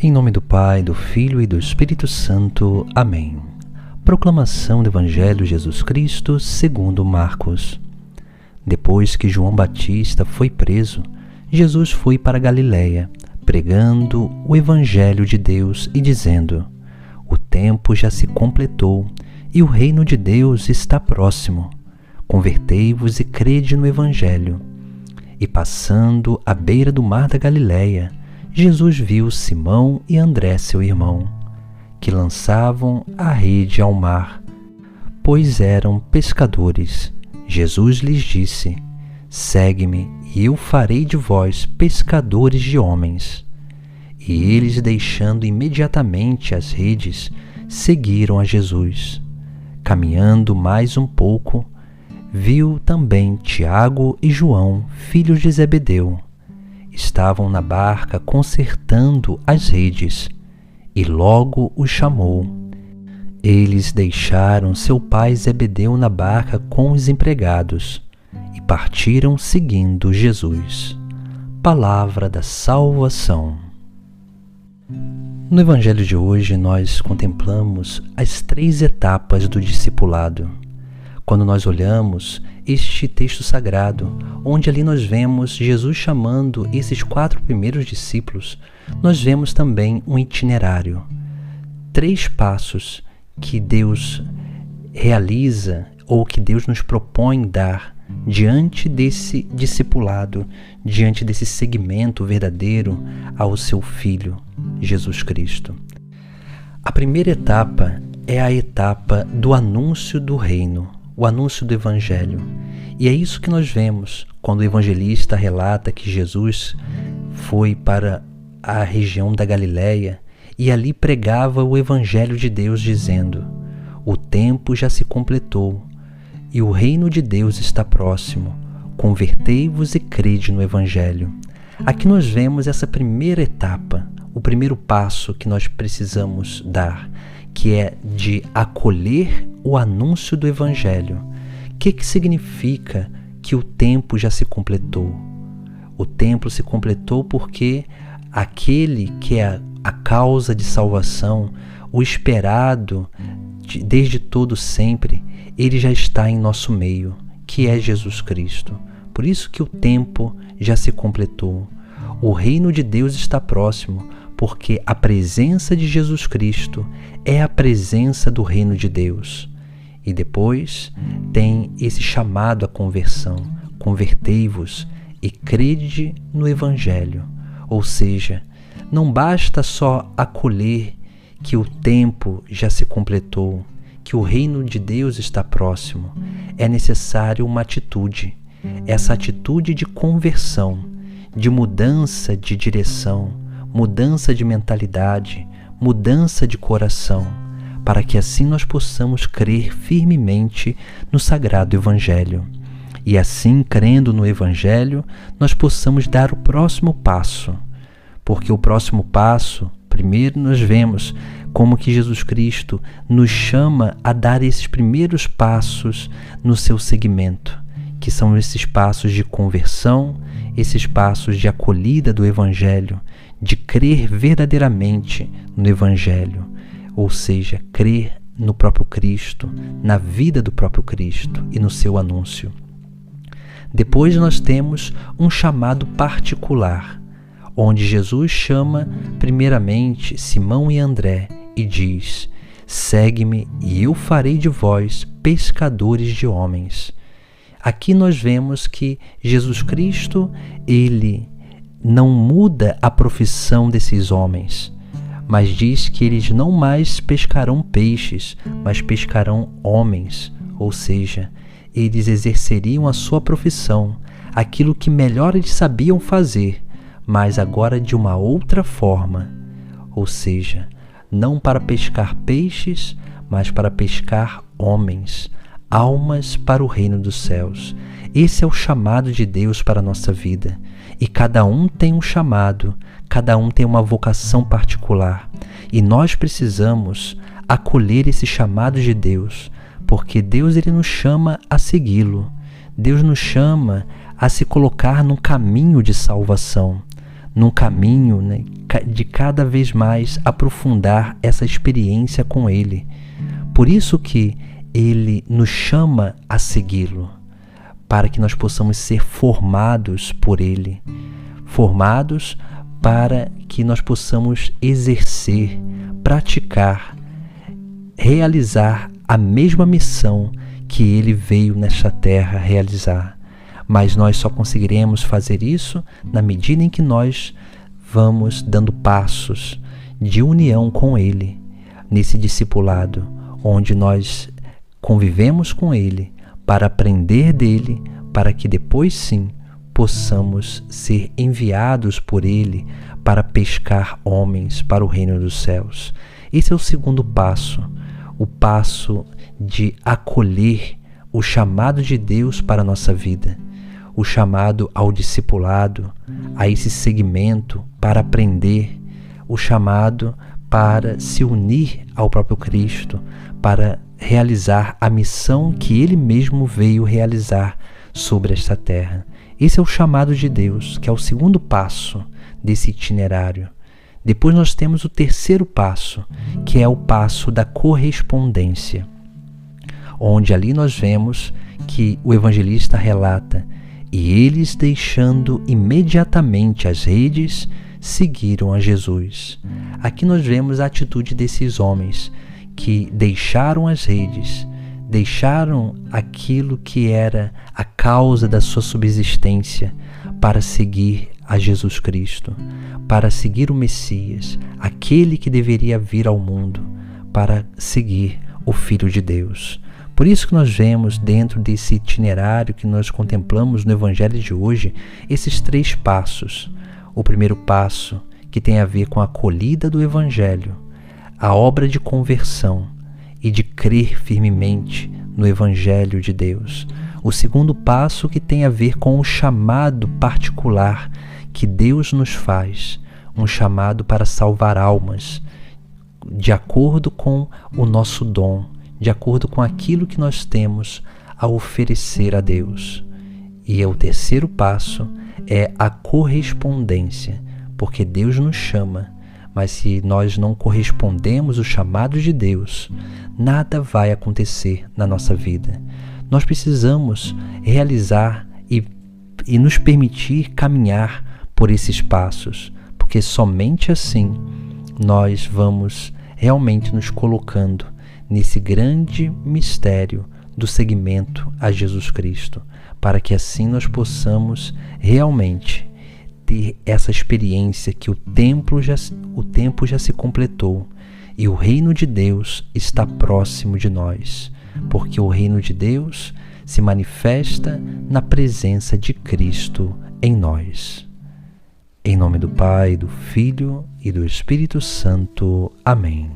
Em nome do Pai, do Filho e do Espírito Santo. Amém. Proclamação do Evangelho de Jesus Cristo segundo Marcos. Depois que João Batista foi preso, Jesus foi para Galiléia, pregando o Evangelho de Deus e dizendo: O tempo já se completou e o reino de Deus está próximo. Convertei-vos e crede no Evangelho. E passando à beira do mar da Galiléia, Jesus viu Simão e André, seu irmão, que lançavam a rede ao mar, pois eram pescadores. Jesus lhes disse: Segue-me, e eu farei de vós pescadores de homens. E eles, deixando imediatamente as redes, seguiram a Jesus. Caminhando mais um pouco, viu também Tiago e João, filhos de Zebedeu. Estavam na barca consertando as redes, e logo os chamou. Eles deixaram seu pai Zebedeu na barca com os empregados e partiram seguindo Jesus. Palavra da salvação. No Evangelho de hoje nós contemplamos as 3 etapas do discipulado. Quando nós olhamos este texto sagrado, onde ali nós vemos Jesus chamando esses 4 primeiros discípulos, nós vemos também um itinerário. 3 passos que Deus realiza ou que Deus nos propõe dar diante desse discipulado, diante desse seguimento verdadeiro ao seu Filho, Jesus Cristo. A primeira etapa é a etapa do anúncio do reino, o anúncio do Evangelho. E é isso que nós vemos quando o evangelista relata que Jesus foi para a região da Galiléia e ali pregava o Evangelho de Deus, dizendo: O tempo já se completou e o reino de Deus está próximo. Convertei-vos e crede no Evangelho. Aqui nós vemos essa primeira etapa, o primeiro passo que nós precisamos dar, que é de acolher o anúncio do Evangelho. O que significa que o tempo já se completou? O tempo se completou porque aquele que é a causa de salvação, o esperado desde todo sempre, ele já está em nosso meio, que é Jesus Cristo. Por isso que o tempo já se completou. O reino de Deus está próximo, porque a presença de Jesus Cristo é a presença do reino de Deus. E depois tem esse chamado à conversão: convertei-vos e crede no Evangelho. Ou seja, não basta só acolher que o tempo já se completou, que o reino de Deus está próximo. É necessário uma atitude, essa atitude de conversão, de mudança de direção, mudança de mentalidade, mudança de coração, para que assim nós possamos crer firmemente no Sagrado Evangelho. E assim, crendo no Evangelho, nós possamos dar o próximo passo. Porque o próximo passo, primeiro nós vemos como que Jesus Cristo nos chama a dar esses primeiros passos no seu seguimento, que são esses passos de conversão, esses passos de acolhida do Evangelho, de crer verdadeiramente no Evangelho, ou seja, crer no próprio Cristo, na vida do próprio Cristo e no seu anúncio. Depois nós temos um chamado particular, onde Jesus chama primeiramente Simão e André e diz: Segue-me e eu farei de vós pescadores de homens. Aqui nós vemos que Jesus Cristo, ele não muda a profissão desses homens, mas diz que eles não mais pescarão peixes, mas pescarão homens, ou seja, eles exerceriam a sua profissão, aquilo que melhor eles sabiam fazer, mas agora de uma outra forma, ou seja, não para pescar peixes, mas para pescar homens, almas para o reino dos céus. Esse é o chamado de Deus para a nossa vida. E cada um tem um chamado, cada um tem uma vocação particular. E nós precisamos acolher esse chamado de Deus, porque Deus ele nos chama a segui-lo. Deus nos chama a se colocar num caminho de salvação. num caminho, né, de cada vez mais aprofundar essa experiência com Ele. Por isso que Ele nos chama a segui-lo, para que nós possamos ser formados por Ele, formados para que nós possamos exercer, praticar, realizar a mesma missão que Ele veio nesta terra realizar. Mas nós só conseguiremos fazer isso na medida em que nós vamos dando passos de união com Ele, nesse discipulado, onde nós convivemos com Ele para aprender dele, para que depois sim possamos ser enviados por Ele para pescar homens para o reino dos céus. Esse é o segundo passo, o passo de acolher o chamado de Deus para a nossa vida, o chamado ao discipulado, a esse segmento para aprender, o chamado para se unir ao próprio Cristo, para realizar a missão que Ele mesmo veio realizar sobre esta terra. Esse é o chamado de Deus, que é o segundo passo desse itinerário. Depois nós temos o terceiro passo, que é o passo da correspondência, onde ali nós vemos que o evangelista relata: e eles, deixando imediatamente as redes, seguiram a Jesus. Aqui nós vemos a atitude desses homens que deixaram as redes, deixaram aquilo que era a causa da sua subsistência para seguir a Jesus Cristo, para seguir o Messias, aquele que deveria vir ao mundo, para seguir o Filho de Deus. Por isso que nós vemos dentro desse itinerário que nós contemplamos no Evangelho de hoje, esses três passos. O primeiro passo, que tem a ver com a acolhida do Evangelho, a obra de conversão e de crer firmemente no Evangelho de Deus. O segundo passo, que tem a ver com o chamado particular que Deus nos faz, um chamado para salvar almas, de acordo com o nosso dom, de acordo com aquilo que nós temos a oferecer a Deus. E o terceiro passo é a correspondência, porque Deus nos chama, mas se nós não correspondemos ao chamado de Deus, nada vai acontecer na nossa vida. Nós precisamos realizar e nos permitir caminhar por esses passos, porque somente assim nós vamos realmente nos colocando nesse grande mistério do seguimento a Jesus Cristo, para que assim nós possamos realmente ter essa experiência que o tempo já se completou e o reino de Deus está próximo de nós, porque o reino de Deus se manifesta na presença de Cristo em nós. Em nome do Pai, do Filho e do Espírito Santo. Amém.